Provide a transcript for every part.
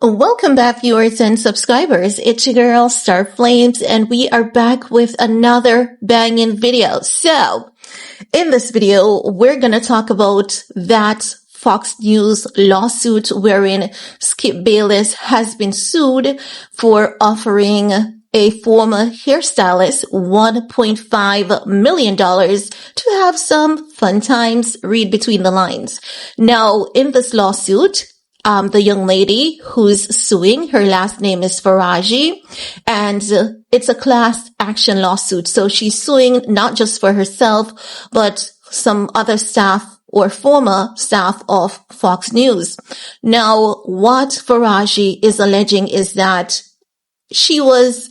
Welcome back, viewers and subscribers. It's your girl, Star Flames, and we are back with another banging video. So, in this video, we're gonna talk about that Fox News lawsuit wherein skipbayless has been sued for offering a former hairstylist $1.5 million to have some fun times. Read between the lines. Now, in this lawsuit, the young lady who's suing, her last name is Faraji, and it's a class action lawsuit. So she's suing not just for herself, but some other staff or former staff of Fox News. Now, what Faraji is alleging is that she was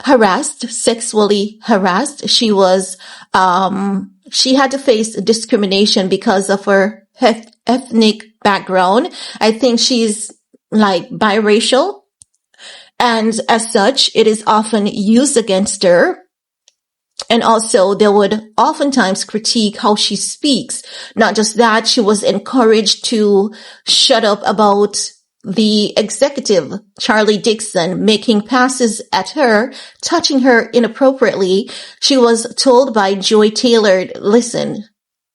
harassed, sexually harassed. She was, she had to face discrimination because of her ethnic background. I think she's like biracial, and as such, it is often used against her. And also, they would oftentimes critique how she speaks. Not just that, she was encouraged to shut up about the executive, Charlie DIXON, making passes at her, touching her inappropriately. She was told by Joytaylor, listen,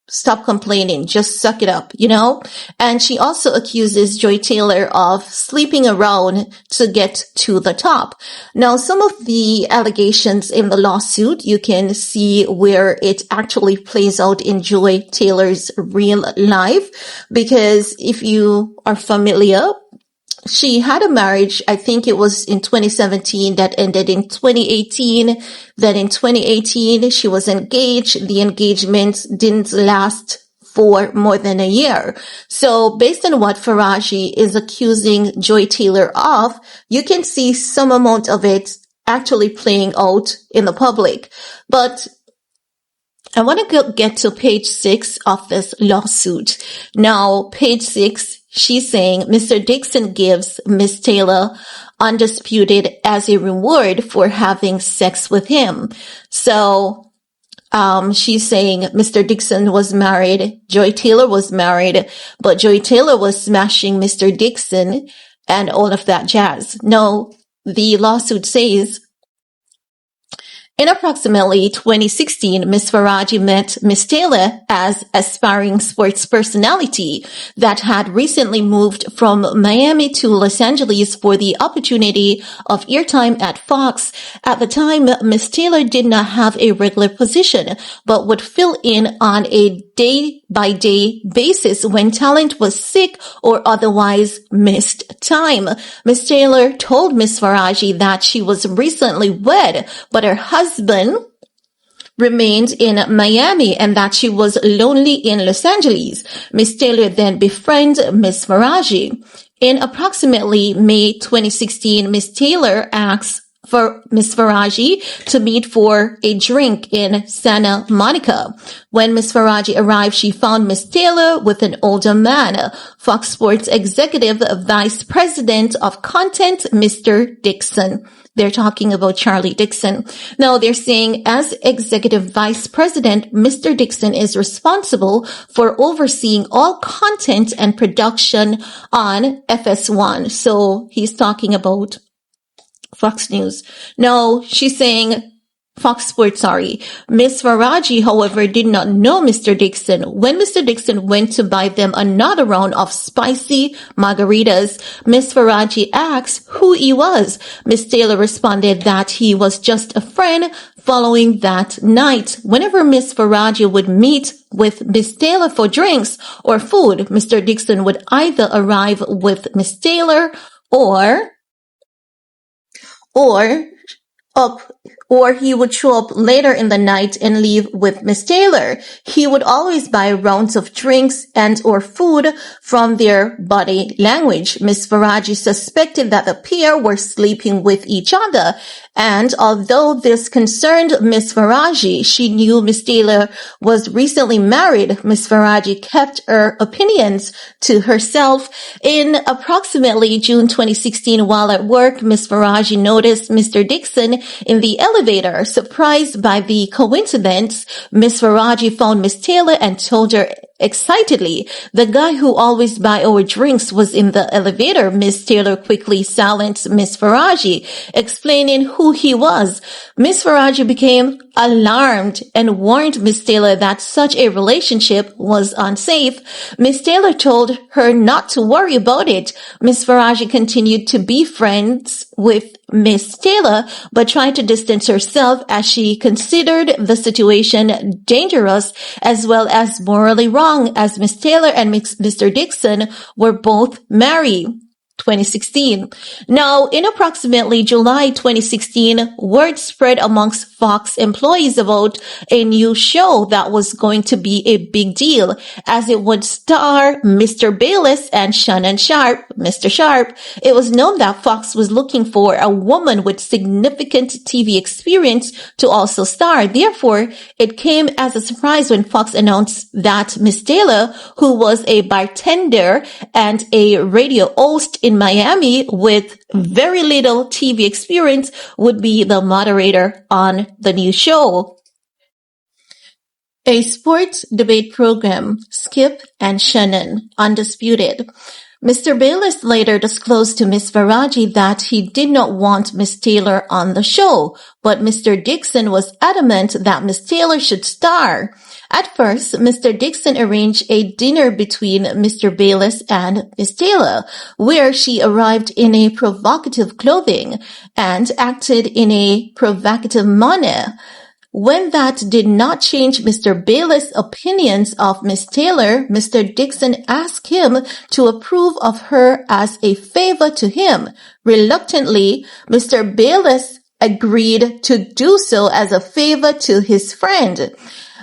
stop complaining, just suck it up, you know? And she also accuses Joytaylor of sleeping around to get to the top. Now, some of the allegations in the lawsuit, you can see where it actually plays out in Joytaylor's real life, because if you are familiar, she had a marriage, I think it was in 2017, that ended in 2018. Then in 2018, she was engaged. The engagement didn't last for more than a year. So based on what Faraji is accusing Joytaylor of, you can see some amount of it actually playing out in the public. But I want to get to page 6 of this lawsuit. Now, page 6, she's saying Mr. DIXON gives Miss Taylor undisputed as a reward for having sex with him. So, she's saying Mr. DIXON was married, Joytaylor was married, but Joytaylor was smashing Mr. DIXON and all of that jazz. No, the lawsuit says, in approximately 2016, Ms. Faraji met Ms. Taylor as aspiring sports personality that had recently moved from Miami to Los Angeles for the opportunity of airtime at Fox. At the time, Ms. Taylor did not have a regular position, but would fill in on a day-by-day basis when talent was sick or otherwise missed time. Ms. Taylor told Ms. Faraji that she was recently wed, but her husband remained in Miami and that she was lonely in Los Angeles. Ms. Taylor then befriended Ms. Faraji. In approximately May 2016, Ms. Taylor asked for Ms. Faraji to meet for a drink in Santa Monica. When Ms. Faraji arrived, she found Ms. Taylor with an older man, Fox Sports Executive Vice President of Content, Mr. DIXON. They're talking about Charlie DIXON. Now, they're saying as Executive Vice President, Mr. DIXON is responsible for overseeing all content and production on FS1. So he's talking about Fox News. No, she's saying Fox Sports, sorry. Miss Faraji, however, did not know Mr. DIXON. When Mr. DIXON went to buy them another round of spicy margaritas, Miss Faraji asked who he was. Miss Taylor responded that he was just a friend following that night. Whenever Miss Faraji would meet with Miss Taylor for drinks or food, Mr. DIXON would either arrive with Miss Taylor or he would show up later in the night and leave with Miss Taylor. He would always buy rounds of drinks and or food from their body language. Miss Faraji suspected that the pair were sleeping with each other. And although this concerned Miss Faraji, she knew Miss Taylor was recently married. Miss Faraji kept her opinions to herself. In approximately June 2016, while at work, Miss Faraji noticed Mr. DIXON in the elevator. Surprised by the coincidence, Miss Faraji found Miss Taylor and told her excitedly. "The guy who always buy our drinks was in the elevator." Miss Taylor quickly silenced Miss Faraji, explaining who he was. Miss Faraji became alarmed and warned Miss Taylor that such a relationship was unsafe. Miss Taylor told her not to worry about it. Miss Faraji continued to be friends with Miss Taylor, but tried to distance herself as she considered the situation dangerous as well as morally wrong, as Miss Taylor and Mr. DIXON were both married. 2016. Now, in approximately July 2016, word spread amongst Fox employees about a new show that was going to be a big deal, as it would star Mr. Bayless and Shannonsharpe, Mr. Sharpe. It was known that Fox was looking for a woman with significant TV experience to also star. Therefore, it came as a surprise when Fox announced that Miss Taylor, who was a bartender and a radio host in Miami with very little TV experience, would be the moderator on the new show. A sports debate program, Skip and Shannon, Undisputed. Mr. Bayless later disclosed to Miss Faraji that he did not want Miss Taylor on the show, but Mr. DIXON was adamant that Miss Taylor should star. At first, Mr. DIXON arranged a dinner between Mr. Bayless and Miss Taylor, where she arrived in a provocative clothing and acted in a provocative manner. When that did not change Mr. Bayless' opinions of Miss Taylor, Mr. DIXON asked him to approve of her as a favor to him. Reluctantly, Mr. Bayless agreed to do so as a favor to his friend.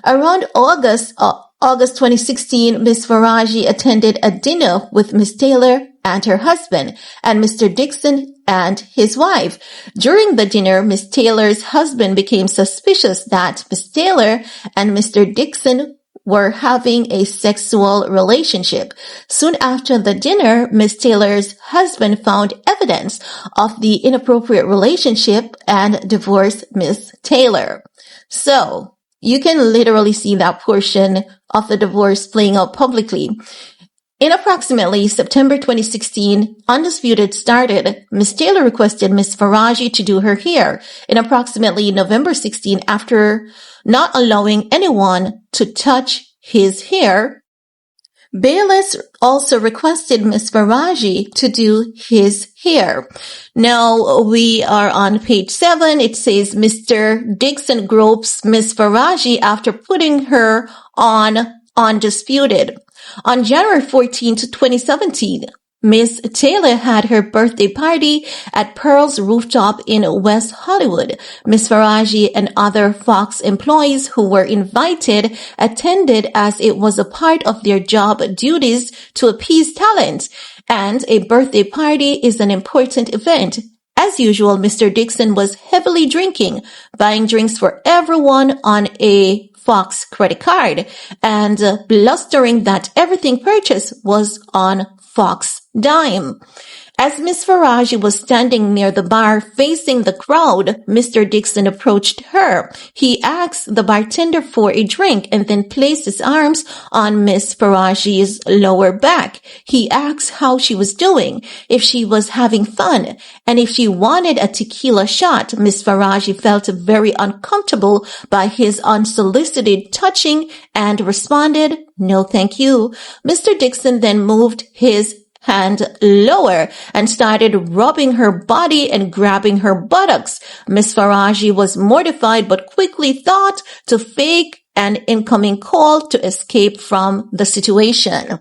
Around August 2016, Miss Faraji attended a dinner with Miss Taylor and her husband, and Mr. DIXON and his wife. During the dinner, Miss Taylor's husband became suspicious that Miss Taylor and Mr. DIXON were having a sexual relationship. Soon after the dinner, Miss Taylor's husband found evidence of the inappropriate relationship and divorced Miss Taylor. So, you can literally see that portion of the divorce playing out publicly. In approximately September 2016, Undisputed started. Miss Taylor requested Miss Faraji to do her hair. In approximately November 16, after not allowing anyone to touch his hair, Bayless also requested Miss Faraji to do his hair. Now, we are on page 7. It says Mr. DIXON gropes Miss Faraji after putting her on Undisputed. On January 14, 2017, Miss Taylor had her birthday party at Pearl's Rooftop in West Hollywood. Miss Faraji and other Fox employees who were invited attended, as it was a part of their job duties to appease talent, and a birthday party is an important event. As usual, Mr. DIXON was heavily drinking, buying drinks for everyone on a Fox credit card, and blustering that everything purchased was on Fox dime. As Miss Faraji was standing near the bar facing the crowd, Mr. DIXON approached her. He asked the bartender for a drink and then placed his arms on Miss Faraji's lower back. He asked how she was doing, if she was having fun, and if she wanted a tequila shot. Miss Faraji felt very uncomfortable by his unsolicited touching and responded, "No, thank you." Mr. DIXON then moved his hand lower and started rubbing her body and grabbing her buttocks. Miss Faraji was mortified but quickly thought to fake an incoming call to escape from the situation.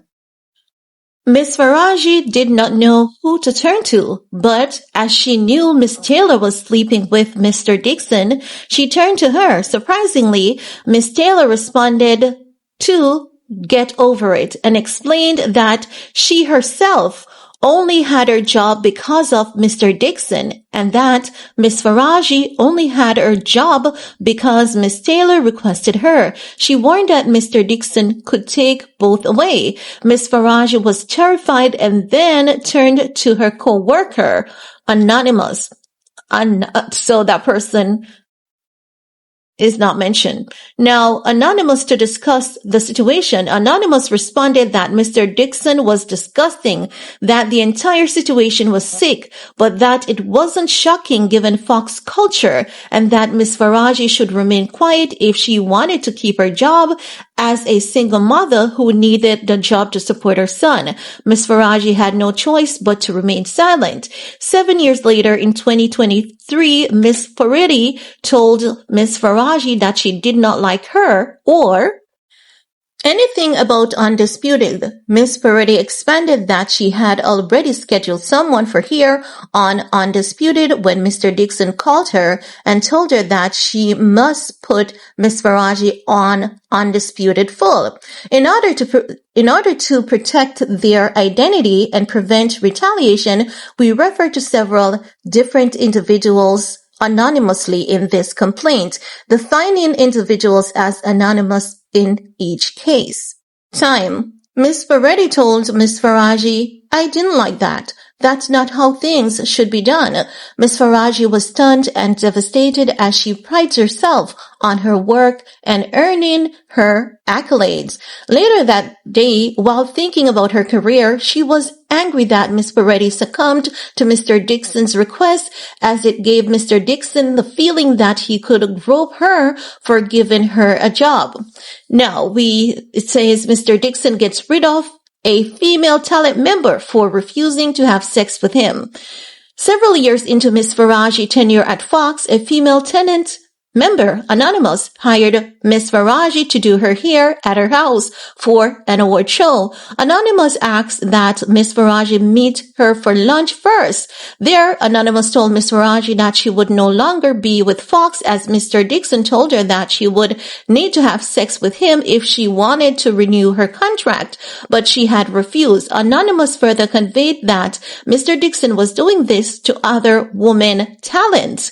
Miss Faraji did not know who to turn to, but as she knew Miss Taylor was sleeping with Mr. DIXON, she turned to her. Surprisingly, Miss Taylor responded to get over it and explained that she herself only had her job because of Mr. DIXON, and that Miss Faraji only had her job because Miss Taylor requested her. She warned that Mr. DIXON could take both away. Miss Faraji was terrified and then turned to her co-worker, Anonymous. So that person is not mentioned. Now, Anonymous, to discuss the situation, Anonymous responded that Mr. DIXON was disgusting, that the entire situation was sick, but that it wasn't shocking given Fox culture, and that Miss Faraji should remain quiet if she wanted to keep her job as a single mother who needed the job to support her son. Miss Faraji had no choice but to remain silent. 7 years later, in 2023, Miss Peretti told Miss Faraji that she did not like her or anything about Undisputed. Miss Peretti expanded that she had already scheduled someone for here on Undisputed when Mr. DIXON called her and told her that she must put Miss Faraji on Undisputed full. In order to protect their identity and prevent retaliation, we refer to several different individuals anonymously in this complaint, defining individuals as anonymous in each case. Time. Miss Peretti told Miss Faraji, "I didn't like that. That's not how things should be done." Miss Faraji was stunned and devastated as she prides herself on her work and earning her accolades. Later that day, while thinking about her career, she was angry that Miss Peretti succumbed to Mr. DIXON's request, as it gave Mr. DIXON the feeling that he could grope her for giving her a job. Now, it says Mr. DIXON gets rid of a female talent member for refusing to have sex with him. Several years into Miss Faraji's tenure at Fox, a female talent member, Anonymous, hired Miss Faraji to do her hair at her house for an award show. Anonymous asked that Miss Faraji meet her for lunch first. There, Anonymous told Miss Faraji that she would no longer be with Fox, as Mr. DIXON told her that she would need to have sex with him if she wanted to renew her contract, but she had refused. Anonymous further conveyed that Mr. DIXON was doing this to other women talents.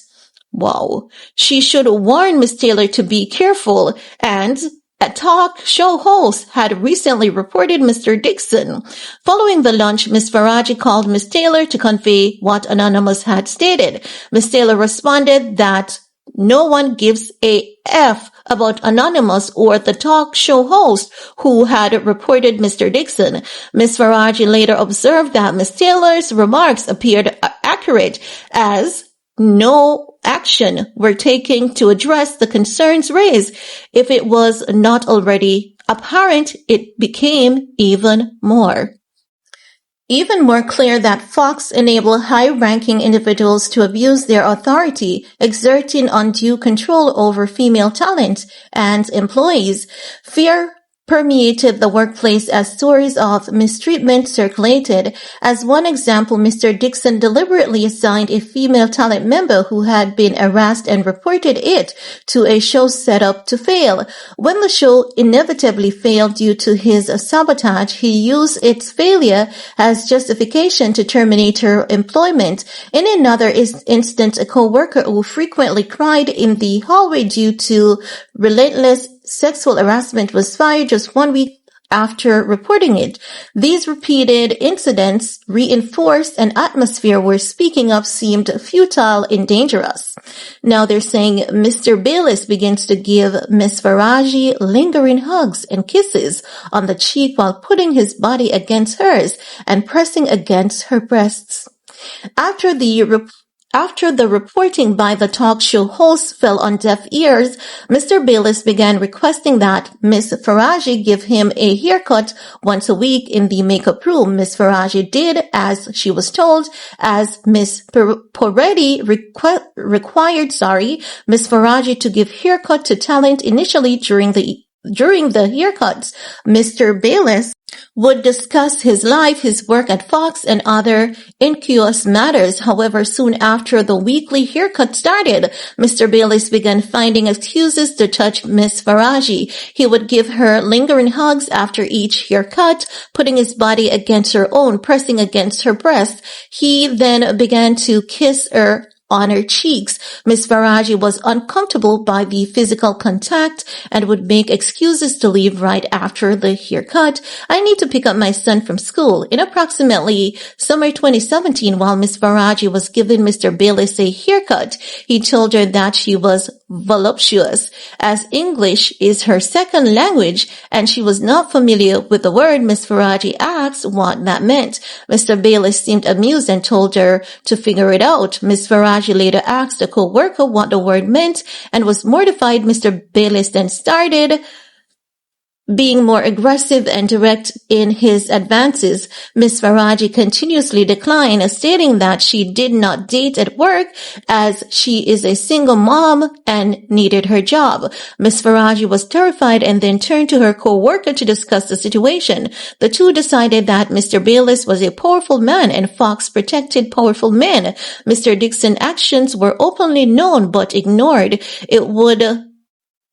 Wow. She should warn Miss Taylor to be careful, and a talk show host had recently reported Mr. DIXON. Following the lunch, Miss Faraji called Miss Taylor to convey what Anonymous had stated. Miss Taylor responded that no one gives a F about Anonymous or the talk show host who had reported Mr. DIXON. Miss Faraji later observed that Miss Taylor's remarks appeared accurate, as no action were taken to address the concerns raised. If it was not already apparent, it became even more clear that Fox enabled high-ranking individuals to abuse their authority, exerting undue control over female talent and employees. Fear permeated the workplace as stories of mistreatment circulated. As one example, Mr. DIXON deliberately assigned a female talent member who had been harassed and reported it to a show set up to fail. When the show inevitably failed due to his sabotage, he used its failure as justification to terminate her employment. In another instance, a co-worker who frequently cried in the hallway due to relentless sexual harassment was fired just 1 week after reporting it. These repeated incidents reinforced an atmosphere where speaking up seemed futile and dangerous. Now they're saying Mr. Bayless begins to give Miss Faraji lingering hugs and kisses on the cheek while putting his body against hers and pressing against her breasts. After the reporting by the talk show host fell on deaf ears, Mr. Bayless began requesting that Miss Faraji give him a haircut once a week in the makeup room. Miss Faraji did as she was told, as Miss Peretti required Miss Faraji to give haircut to talent initially during the haircuts. Mr. Bayless would discuss his life, his work at Fox, and other innocuous matters. However, soon after the weekly haircut started, Mr. Bayless began finding excuses to touch Miss Faraji. He would give her lingering hugs after each haircut, putting his body against her own, pressing against her breast. He then began to kiss her on her cheeks. Miss Faraji was uncomfortable by the physical contact and would make excuses to leave right after the haircut. I need to pick up my son from school. In approximately summer 2017, while Miss Faraji was giving Mr. Bayless a haircut, he told her that she was voluptuous, as English is her second language and she was not familiar with the word. Miss Faraji asked what that meant. Mr. Bayless seemed amused and told her to figure it out. Miss Faraji later asked a co-worker what the word meant and was mortified. Mr. Bayless then started being more aggressive and direct in his advances. Miss Faraji continuously declined, stating that she did not date at work as she is a single mom and needed her job. Miss Faraji was terrified and then turned to her co-worker to discuss the situation. The two decided that Mr. Bayless was a powerful man and Fox protected powerful men. Mr. DIXON's actions were openly known but ignored. It would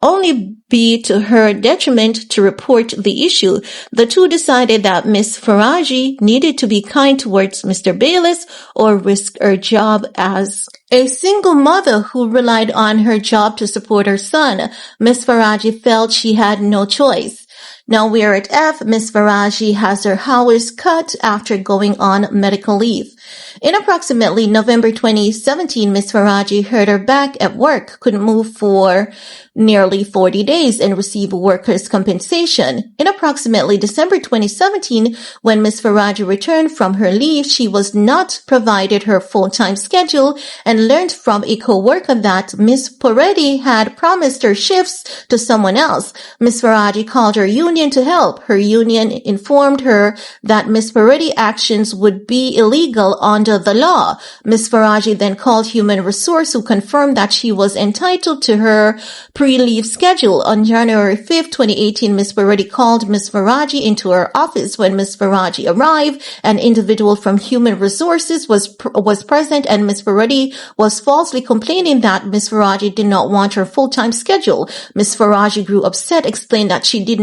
only be to her detriment to report the issue. The two decided that Miss Faraji needed to be kind towards Mr. Bayless or risk her job as a single mother who relied on her job to support her son. Miss Faraji felt she had no choice. Now we are at F. Miss Faraji has her hours cut after going on medical leave. In approximately November 2017, Miss Faraji hurt her back at work, couldn't move for nearly 40 days and received workers' compensation. In approximately December 2017, when Miss Faraji returned from her leave, she was not provided her full-time schedule and learned from a co-worker that Miss Poretti had promised her shifts to someone else. Miss Faraji called her union to help. Her union informed her that Miss Poretti actions would be illegal under the law. Miss Faraji then called Human Resource, who confirmed that she was entitled to her pre-leave schedule. On January 5th, 2018, Miss Poretti called Miss Faraji into her office. When Miss Faraji arrived, an individual from Human Resources was present, and Miss Poretti was falsely complaining that Miss Faraji did not want her full-time schedule. Miss Faraji grew upset, explained that she did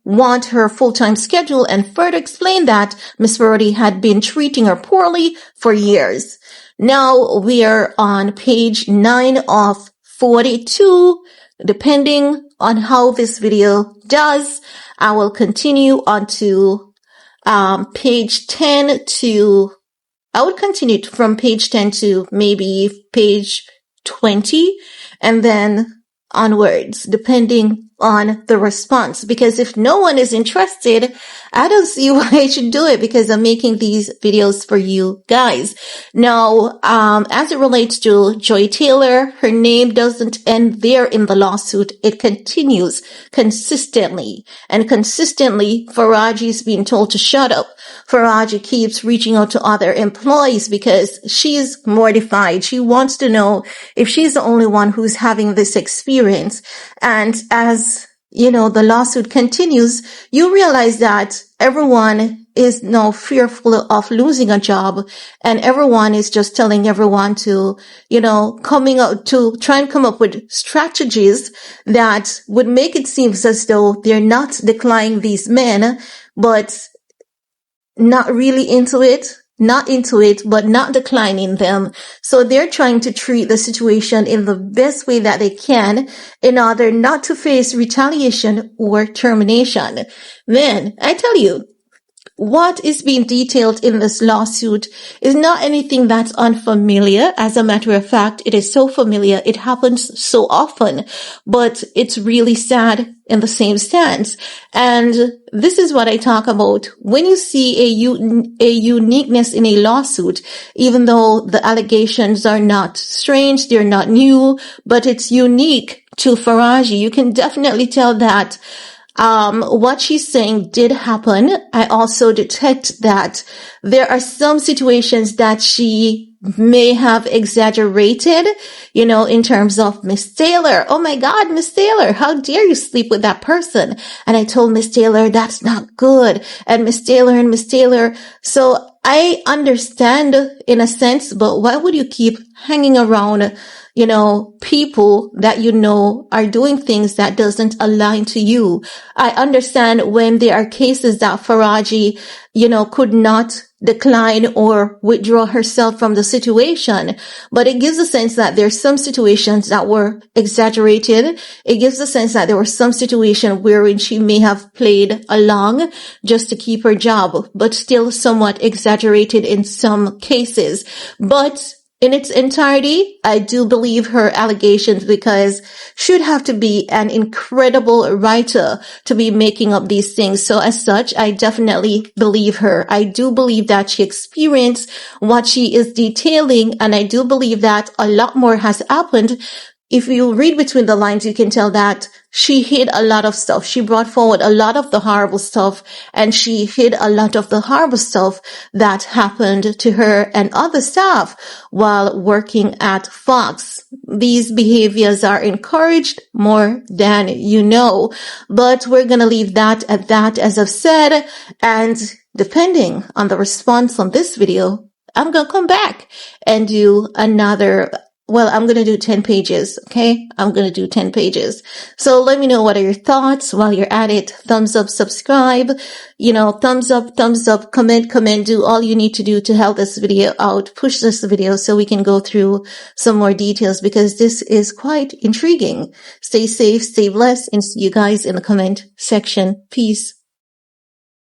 want her full-time schedule and further explained that Miss Poretti had been treating her poorly for years. Now we are on page 9 of 42. Depending on how this video does, I will continue on to page 10 to, I would continue from page 10 to maybe page 20 and then onwards, depending on the response. Because if no one is interested, I don't see why I should do it, because I'm making these videos for you guys. Now, as it relates to Joytaylor, her name doesn't end there in the lawsuit. It continues consistently. And consistently, Faraji is being told to shut up. Faraji keeps reaching out to other employees because she's mortified. She wants to know if she's the only one who's having this experience. And as you know, the lawsuit continues, you realize that everyone is now fearful of losing a job, and everyone is just telling everyone to, try and come up with strategies that would make it seem as though they're not declining these men, but not really into it. Not into it, but not declining them. So they're trying to treat the situation in the best way that they can in order not to face retaliation or termination. Then, I tell you, what is being detailed in this lawsuit is not anything that's unfamiliar. As a matter of fact, it is so familiar. It happens so often, but it's really sad in the same sense. And this is what I talk about. When you see a uniqueness in a lawsuit, even though the allegations are not strange, they're not new, but it's unique to Faraji, you can definitely tell that what she's saying did happen. I also detect that there are some situations that she may have exaggerated, in terms of Miss Taylor. Oh my God, Miss Taylor, how dare you sleep with that person? And I told Miss Taylor, that's not good. And Miss Taylor. So I understand in a sense, but why would you keep hanging around people that are doing things that doesn't align to you? I understand when there are cases that Faraji, could not decline or withdraw herself from the situation, but it gives a sense that there's some situations that were exaggerated. It gives a sense that there was some situation wherein she may have played along just to keep her job, but still somewhat exaggerated in some cases. But in its entirety, I do believe her allegations, because she'd have to be an incredible writer to be making up these things. So as such, I definitely believe her. I do believe that she experienced what she is detailing, and I do believe that a lot more has happened. If you read between the lines, you can tell that she hid a lot of stuff. She brought forward a lot of the horrible stuff, and she hid a lot of the horrible stuff that happened to her and other staff while working at Fox. These behaviors are encouraged more than you know, but we're going to leave that at that, as I've said, and depending on the response on this video, I'm going to come back and do another. Well, I'm going to do 10 pages, okay? I'm going to do 10 pages. So let me know, what are your thoughts while you're at it. Thumbs up, subscribe, thumbs up, comment, do all you need to do to help this video out, push this video so we can go through some more details, because this is quite intriguing. Stay safe, stay blessed, and see you guys in the comment section. Peace.